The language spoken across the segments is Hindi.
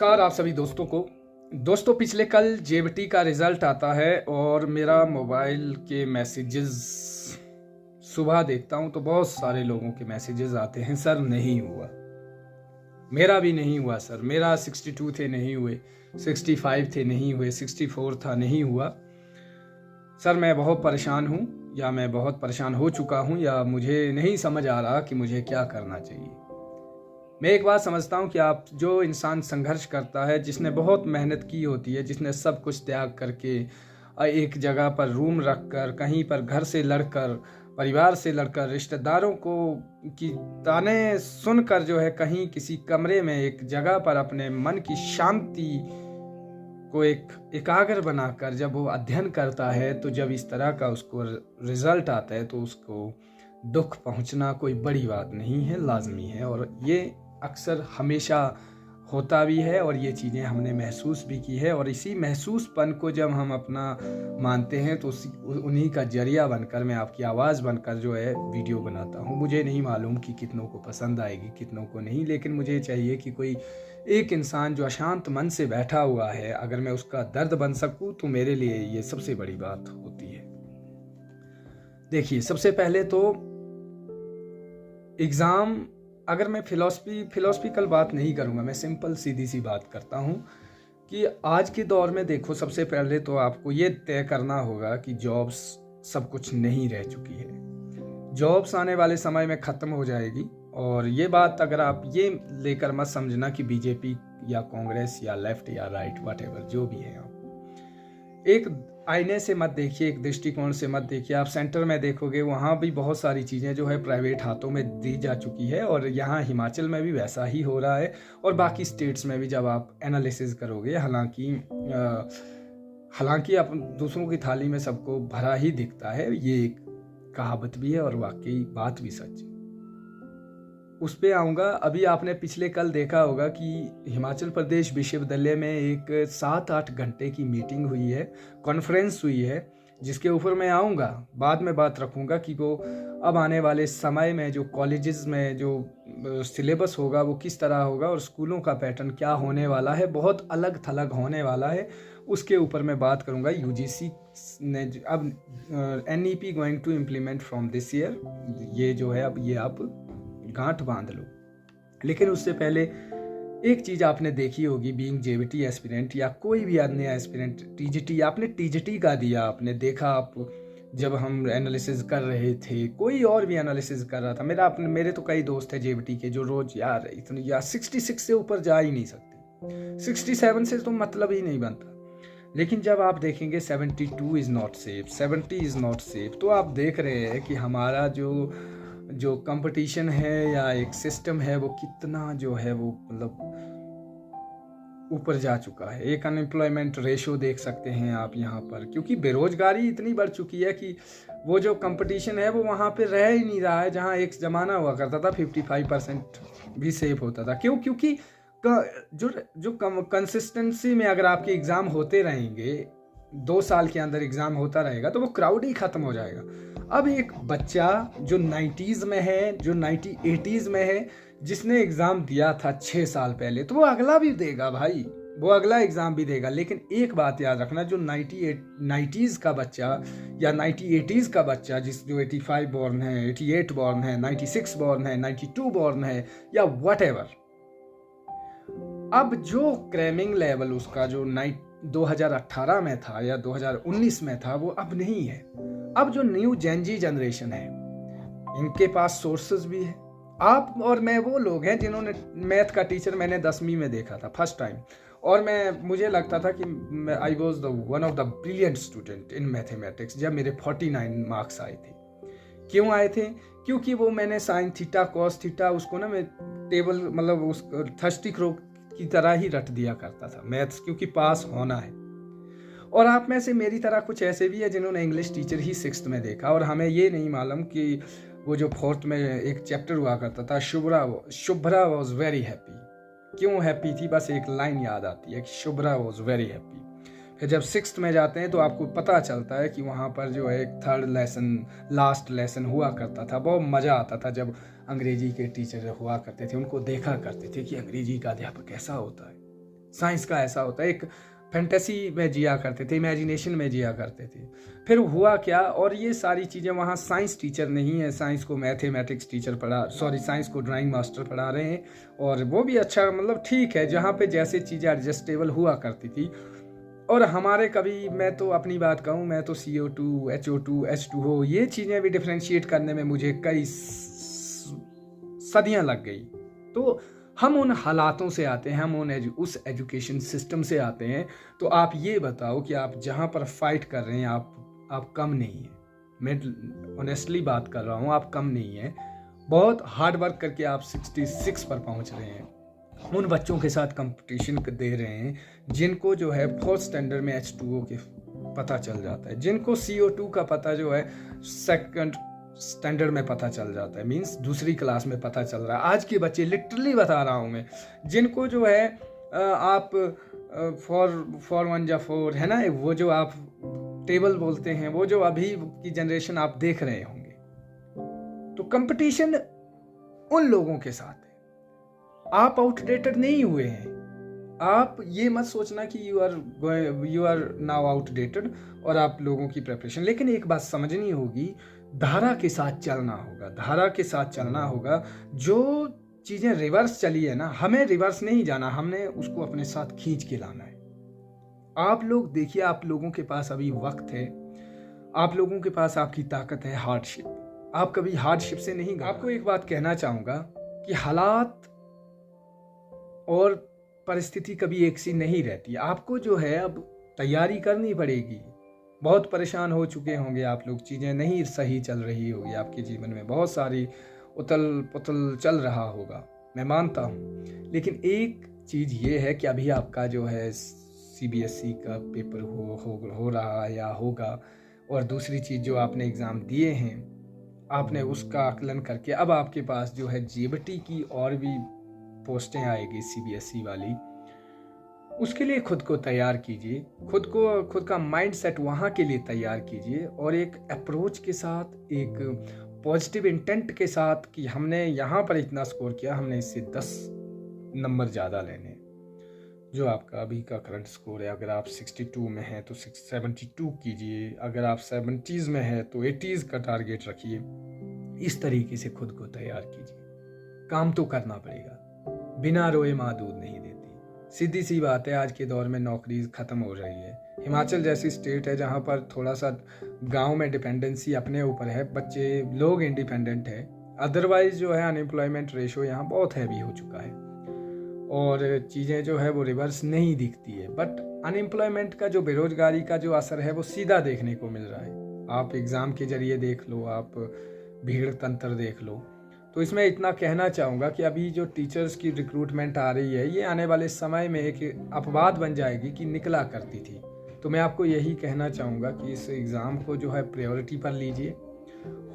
नमस्कार आप सभी दोस्तों को। दोस्तों पिछले कल जेबीटी का रिजल्ट आता है और मेरा मोबाइल के मैसेजेस सुबह देखता हूं तो बहुत सारे लोगों के मैसेजेस आते हैं, सर नहीं हुआ। मेरा भी नहीं हुआ सर, मेरा 62 थे नहीं हुए, 65 थे नहीं हुए, 64 था नहीं हुआ। सर मैं बहुत परेशान हूं, या मैं बहुत परेशान हो चुका हूं, या मुझे नहीं समझ आ रहा कि मुझे क्या करना चाहिए। मैं एक बात समझता हूँ कि आप जो इंसान संघर्ष करता है, जिसने बहुत मेहनत की होती है, जिसने सब कुछ त्याग करके एक जगह पर रूम रखकर, कहीं पर घर से लड़कर, परिवार से लड़कर, रिश्तेदारों को की ताने सुनकर जो है कहीं किसी कमरे में एक जगह पर अपने मन की शांति को एक एकाग्र बनाकर जब वो अध्ययन करता है, तो जब इस तरह का उसको रिजल्ट आता है तो उसको दुख पहुंचना कोई बड़ी बात नहीं है, लाजमी है। और ये अक्सर हमेशा होता भी है और ये चीज़ें हमने महसूस भी की है। और इसी महसूसपन को जब हम अपना मानते हैं तो उन्हीं का जरिया बनकर मैं आपकी आवाज़ बनकर जो है वीडियो बनाता हूँ। मुझे नहीं मालूम कि कितनों को पसंद आएगी, कितनों को नहीं, लेकिन मुझे चाहिए कि कोई एक इंसान जो अशांत मन से बैठा हुआ है, अगर मैं उसका दर्द बन सकूँ तो मेरे लिए ये सबसे बड़ी बात होती है। देखिए, सबसे पहले तो एग्ज़ाम, अगर मैं फिलोसफिकल बात नहीं करूँगा, मैं सिंपल सीधी सी बात करता हूँ कि आज के दौर में देखो, सबसे पहले तो आपको ये तय करना होगा कि जॉब्स सब कुछ नहीं रह चुकी है। जॉब्स आने वाले समय में ख़त्म हो जाएगी। और ये बात अगर आप ये लेकर मत समझना कि बीजेपी या कांग्रेस या लेफ्ट या राइट, व्हाटएवर जो भी है, आप एक आईने से मत देखिए, एक दृष्टिकोण से मत देखिए। आप सेंटर में देखोगे, वहाँ भी बहुत सारी चीज़ें जो है प्राइवेट हाथों में दी जा चुकी है, और यहाँ हिमाचल में भी वैसा ही हो रहा है, और बाकी स्टेट्स में भी जब आप एनालिसिस करोगे, हालांकि आप दूसरों की थाली में सबको भरा ही दिखता है, ये एक कहावत भी है और वाकई बात भी सच है। उस पे आऊँगा। अभी आपने पिछले कल देखा होगा कि हिमाचल प्रदेश विश्वविद्यालय में एक 7-8 घंटे की मीटिंग हुई है, कॉन्फ्रेंस हुई है, जिसके ऊपर मैं आऊँगा, बाद में बात रखूँगा कि वो अब आने वाले समय में जो कॉलेजेस में जो सिलेबस होगा वो किस तरह होगा, और स्कूलों का पैटर्न क्या होने वाला है, बहुत अलग थलग होने वाला है। उसके ऊपर मैं बात करूँगा। यूजीसी ने अब NEP going to implement from this year, ये जो है अब ये आप गांठ बांध लो। लेकिन उससे पहले एक चीज़ आपने देखी होगी, बीइंग जेबीटी एस्पिरेंट या कोई भी अन्य एस्पिरेंट, टीजीटी, आपने टीजीटी का दिया, आपने देखा, आप जब हम एनालिसिस कर रहे थे, कोई और भी एनालिसिस कर रहा था, मेरे तो कई दोस्त हैं जेबीटी के जो रोज यार इतनी 66 से ऊपर जा ही नहीं सकते, 67 से तो मतलब ही नहीं बनता। लेकिन जब आप देखेंगे 72 is not safe, 70 is not safe, तो आप देख रहे हैं कि हमारा जो कंपटीशन है या एक सिस्टम है वो कितना जो है वो मतलब ऊपर जा चुका है। एक अनएम्प्लॉयमेंट रेशो देख सकते हैं आप यहाँ पर, क्योंकि बेरोजगारी इतनी बढ़ चुकी है कि वो जो कंपटीशन है वो वहाँ पे रह ही नहीं रहा है। जहाँ एक ज़माना हुआ करता था 55% भी सेफ होता था। क्यों? क्योंकि जो कंसिस्टेंसी में अगर आपके एग्ज़ाम होते रहेंगे, 2 साल के अंदर एग्ज़ाम होता रहेगा, तो वो क्राउड ही ख़त्म हो जाएगा। अब एक बच्चा जो 90s में है, जो 80s में है, जिसने एग्ज़ाम दिया था 6 साल पहले, तो वो अगला भी देगा भाई, वो अगला एग्ज़ाम भी देगा। लेकिन एक बात याद रखना, जो 90s का बच्चा या 80s का बच्चा, जो 85 बॉर्न है, 88 बॉर्न है, 96 बॉर्न है, 92 बॉर्न है, या व्हाटएवर, अब जो क्रैमिंग लेवल उसका जो 2018 में था या 2019 में था, वो अब नहीं है। अब जो न्यू जेनजी जनरेशन है, इनके पास सोर्सेज भी है। आप और मैं वो लोग हैं जिन्होंने, मैथ का टीचर मैंने 10वीं में देखा था फर्स्ट टाइम, और मुझे लगता था कि I was one of the brilliant student in mathematics जब मेरे 49 मार्क्स आए थे। क्यों आए थे? क्योंकि वो मैंने साइन थीटा कॉस थीटा उसको ना मैं टेबल मतलब उस थर्स्टिक रो की तरह ही रट दिया करता था मैथ्स, क्योंकि पास होना है। और आप में से मेरी तरह कुछ ऐसे भी है जिन्होंने इंग्लिश टीचर ही 6th में देखा, और हमें ये नहीं मालूम कि वो जो 4th में एक चैप्टर हुआ करता था, शुभ्रा वॉज वेरी हैप्पी। क्यों हैप्पी थी? बस एक लाइन याद आती है कि शुभ्रा वॉज वेरी हैप्पी। फिर जब 6th में जाते हैं तो आपको पता चलता है कि वहाँ पर जो है एक 3rd लेसन, लास्ट लेसन हुआ करता था। बहुत मज़ा आता था जब अंग्रेजी के टीचर हुआ करते थे, उनको देखा करते थे कि अंग्रेजी का अध्यापक कैसा होता है। साइंस का ऐसा होता है, एक फैंटेसी में जिया करते थे, इमेजिनेशन में जिया करते थे। फिर हुआ क्या, और ये सारी चीज़ें वहाँ साइंस टीचर नहीं है, साइंस को मैथमेटिक्स टीचर साइंस को ड्राइंग मास्टर पढ़ा रहे हैं, और वो भी अच्छा मतलब ठीक है, जहाँ पे जैसे चीज़ें एडजस्टेबल हुआ करती थी। और हमारे कभी, मैं तो अपनी बात कहूँ, मैं तो CO2, HO2, H2O ये चीज़ें भी डिफ्रेंशिएट करने में मुझे कई सदियाँ लग गई। तो हम उन हालातों से आते हैं, हम उस एजुकेशन सिस्टम से आते हैं। तो आप ये बताओ कि आप जहाँ पर फाइट कर रहे हैं, आप कम नहीं हैं। मैं ऑनेस्टली बात कर रहा हूँ, आप कम नहीं हैं। बहुत हार्ड वर्क करके आप 66 पर पहुँच रहे हैं। उन बच्चों के साथ कंपटीशन दे रहे हैं जिनको जो है 4th स्टैंडर्ड में H2O के पता चल जाता है, जिनको CO2 का पता जो है 2nd स्टैंडर्ड में पता चल जाता है, मींस दूसरी क्लास में पता चल रहा है। आज के बच्चे, लिटरली बता रहा हूँ मैं, जिनको जो है आप 4 है ना, वो जो आप टेबल बोलते हैं, वो जो अभी की जनरेशन आप देख रहे होंगे। तो कंपटीशन उन लोगों के साथ है। आप आउटडेटेड नहीं हुए हैं। आप ये मत सोचना कि यू आर नाउ आउटडेटेड और आप लोगों की प्रिपरेशन, लेकिन एक बात समझनी होगी, धारा के साथ चलना होगा, धारा के साथ चलना होगा। जो चीज़ें रिवर्स चली है ना, हमें रिवर्स नहीं जाना, हमने उसको अपने साथ खींच के लाना है। आप लोग देखिए, आप लोगों के पास अभी वक्त है, आप लोगों के पास आपकी ताकत है हार्डशिप। आप कभी हार्डशिप से नहीं गए। आपको एक बात कहना चाहूँगा कि हालात और परिस्थिति कभी एक सी नहीं रहती। आपको जो है अब तैयारी करनी पड़ेगी। बहुत परेशान हो चुके होंगे आप लोग, चीज़ें नहीं सही चल रही होगी आपके जीवन में, बहुत सारी उथल पुथल चल रहा होगा, मैं मानता हूँ। लेकिन एक चीज़ ये है कि अभी आपका जो है CBSE का पेपर हो रहा है या होगा, और दूसरी चीज़ जो आपने एग्ज़ाम दिए हैं, आपने उसका आकलन करके अब आपके पास जो है JBT की और भी पोस्टें आएगी CBSE वाली। उसके लिए खुद को तैयार कीजिए, खुद का माइंड सेट वहाँ के लिए तैयार कीजिए, और एक अप्रोच के साथ, एक पॉजिटिव इंटेंट के साथ कि हमने यहाँ पर इतना स्कोर किया, हमने इससे 10 नंबर ज़्यादा लेने। जो आपका अभी का करंट स्कोर है, अगर आप 62 में हैं तो 72 कीजिए, अगर आप 70s में हैं तो 80s का टारगेट रखिए। इस तरीके से खुद को तैयार कीजिए। काम तो करना पड़ेगा, बिना रोए माँ दूध नहीं देती। सीधी सी बात है, आज के दौर में नौकरी ख़त्म हो रही है। हिमाचल जैसी स्टेट है जहाँ पर थोड़ा सा गांव में डिपेंडेंसी अपने ऊपर है, बच्चे लोग इंडिपेंडेंट है। अदरवाइज जो है अनएम्प्लॉयमेंट रेशो यहाँ बहुत हैवी हो चुका है, और चीज़ें जो है वो रिवर्स नहीं दिखती है। बट अनएम्प्लॉयमेंट का जो, बेरोजगारी का जो असर है वो सीधा देखने को मिल रहा है। आप एग्ज़ाम के जरिए देख लो, आप भीड़ तंत्र देख लो। तो इसमें इतना कहना चाहूँगा कि अभी जो टीचर्स की रिक्रूटमेंट आ रही है, ये आने वाले समय में एक अपवाद बन जाएगी कि निकला करती थी। तो मैं आपको यही कहना चाहूँगा कि इस एग्ज़ाम को जो है प्रायोरिटी पर लीजिए।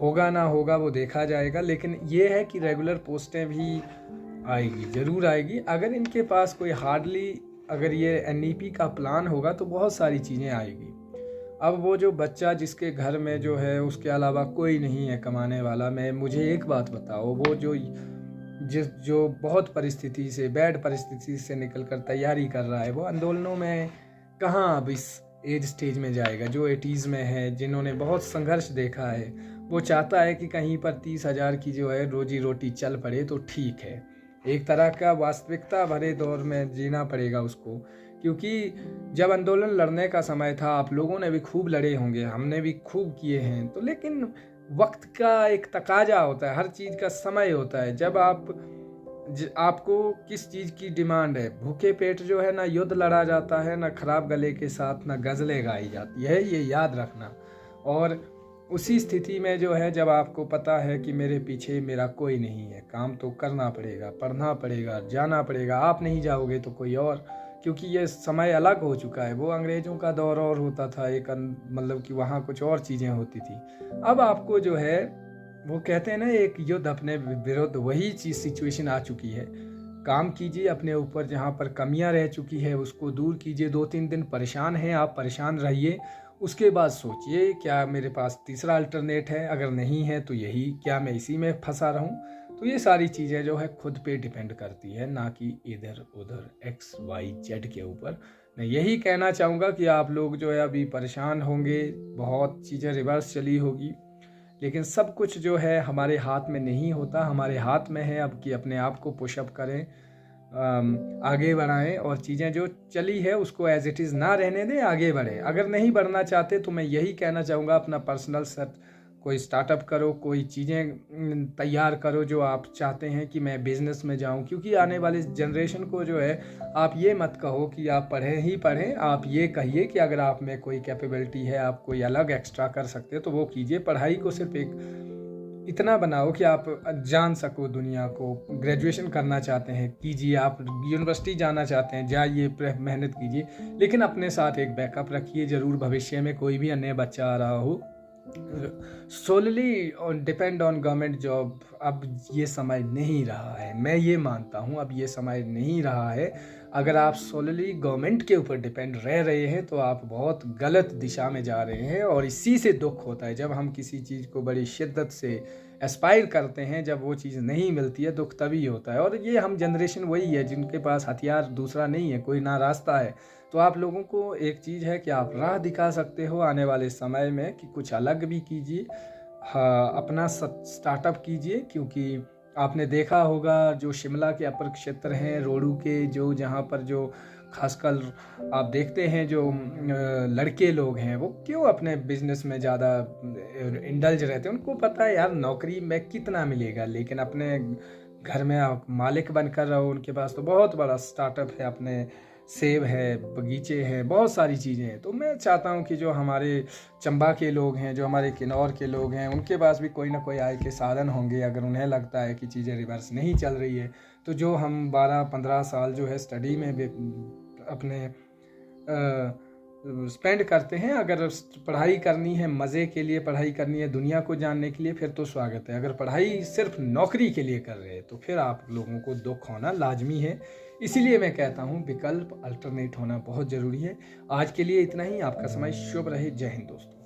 होगा ना होगा वो देखा जाएगा, लेकिन ये है कि रेगुलर पोस्टें भी आएगी, ज़रूर आएगी। अगर इनके पास कोई अगर ये NEP का प्लान होगा तो बहुत सारी चीज़ें आएगी। अब वो जो बच्चा जिसके घर में जो है उसके अलावा कोई नहीं है कमाने वाला, मुझे एक बात बताओ, वो जो बहुत बैड परिस्थिति से निकलकर तैयारी कर रहा है, वो आंदोलनों में कहाँ अब इस एज स्टेज में जाएगा। जो 80s में है, जिन्होंने बहुत संघर्ष देखा है, वो चाहता है कि कहीं पर 30,000 की जो है रोजी रोटी चल पड़े तो ठीक है। एक तरह का वास्तविकता भरे दौर में जीना पड़ेगा उसको, क्योंकि जब आंदोलन लड़ने का समय था, आप लोगों ने भी खूब लड़े होंगे, हमने भी खूब किए हैं। तो लेकिन वक्त का एक तकाजा होता है, हर चीज़ का समय होता है। जब आपको किस चीज़ की डिमांड है, भूखे पेट जो है ना युद्ध लड़ा जाता है, ना खराब गले के साथ ना गज़लें गाई जाती है, ये याद रखना। और उसी स्थिति में जो है, जब आपको पता है कि मेरे पीछे मेरा कोई नहीं है, काम तो करना पड़ेगा, पढ़ना पड़ेगा, जाना पड़ेगा। आप नहीं जाओगे तो कोई और, क्योंकि ये समय अलग हो चुका है। वो अंग्रेज़ों का दौर और होता था, एक मतलब कि वहाँ कुछ और चीज़ें होती थी। अब आपको जो है, वो कहते हैं ना, एक युद्ध अपने विरुद्ध, वही चीज़ सिचुएशन आ चुकी है। काम कीजिए अपने ऊपर, जहाँ पर कमियाँ रह चुकी है उसको दूर कीजिए। 2-3 दिन परेशान हैं आप, परेशान रहिए। उसके बाद सोचिए क्या मेरे पास तीसरा अल्टरनेट है, अगर नहीं है तो यही, क्या मैं इसी में फंसा रहूं। तो ये सारी चीज़ें जो है खुद पे डिपेंड करती है, ना कि इधर उधर XYZ के ऊपर। मैं यही कहना चाहूँगा कि आप लोग जो है अभी परेशान होंगे, बहुत चीज़ें रिवर्स चली होगी, लेकिन सब कुछ जो है हमारे हाथ में नहीं होता। हमारे हाथ में है अब कि अपने आप को पुशअप करें, आगे बढ़ाएं और चीज़ें जो चली है उसको एज इट इज़ ना रहने दें, आगे बढ़ें। अगर नहीं बढ़ना चाहते तो मैं यही कहना चाहूँगा, अपना पर्सनल सेट कोई स्टार्टअप करो, कोई चीज़ें तैयार करो जो आप चाहते हैं कि मैं बिज़नेस में जाऊं। क्योंकि आने वाली जनरेशन को जो है आप ये मत कहो कि आप पढ़ें ही पढ़ें, आप ये कहिए कि अगर आप में कोई कैपेबिलिटी है, आप कोई अलग एक्स्ट्रा कर सकते हो तो वो कीजिए। पढ़ाई को सिर्फ एक इतना बनाओ कि आप जान सको दुनिया को। ग्रेजुएशन करना चाहते हैं कीजिए, आप यूनिवर्सिटी जाना चाहते हैं जाइए, मेहनत कीजिए, लेकिन अपने साथ एक बैकअप रखिए। ज़रूर भविष्य में कोई भी अन्य बच्चा आ रहा हो, solely depend on government job अब ये समय नहीं रहा है। मैं ये मानता हूँ अब ये समय नहीं रहा है। अगर आप सोलली गवर्नमेंट के ऊपर डिपेंड रह रहे हैं तो आप बहुत गलत दिशा में जा रहे हैं, और इसी से दुख होता है। जब हम किसी चीज़ को बड़ी शिद्दत से एस्पायर करते हैं, जब वो चीज़ नहीं मिलती है, दुख तभी होता है। और ये हम जनरेशन वही है जिनके पास हथियार दूसरा नहीं है, कोई ना रास्ता है। तो आप लोगों को एक चीज़ है कि आप राह दिखा सकते हो आने वाले समय में कि कुछ अलग भी कीजिए। हाँ, अपना स्टार्टअप कीजिए, क्योंकि आपने देखा होगा जो शिमला के अपर क्षेत्र हैं, रोडू के जो जहाँ पर जो खासकर आप देखते हैं जो लड़के लोग हैं वो क्यों अपने बिजनेस में ज़्यादा इंडल्ज रहते हैं। उनको पता है यार नौकरी में कितना मिलेगा, लेकिन अपने घर में आप मालिक बनकर रहो। उनके पास तो बहुत बड़ा स्टार्टअप है, अपने सेब है, बगीचे हैं, बहुत सारी चीज़ें हैं। तो मैं चाहता हूं कि जो हमारे चंबा के लोग हैं, जो हमारे किन्नौर के लोग हैं, उनके पास भी कोई ना कोई आय के साधन होंगे। अगर उन्हें लगता है कि चीज़ें रिवर्स नहीं चल रही है, तो जो हम 12-15 साल जो है स्टडी में अपने स्पेंड करते हैं, अगर पढ़ाई करनी है मज़े के लिए, पढ़ाई करनी है दुनिया को जानने के लिए, फिर तो स्वागत है। अगर पढ़ाई सिर्फ नौकरी के लिए कर रहे हैं तो फिर आप लोगों को दुख होना लाजमी है। इसीलिए मैं कहता हूँ विकल्प अल्टरनेट होना बहुत ज़रूरी है। आज के लिए इतना ही। आपका समय शुभ रहे। जय हिंद दोस्तों।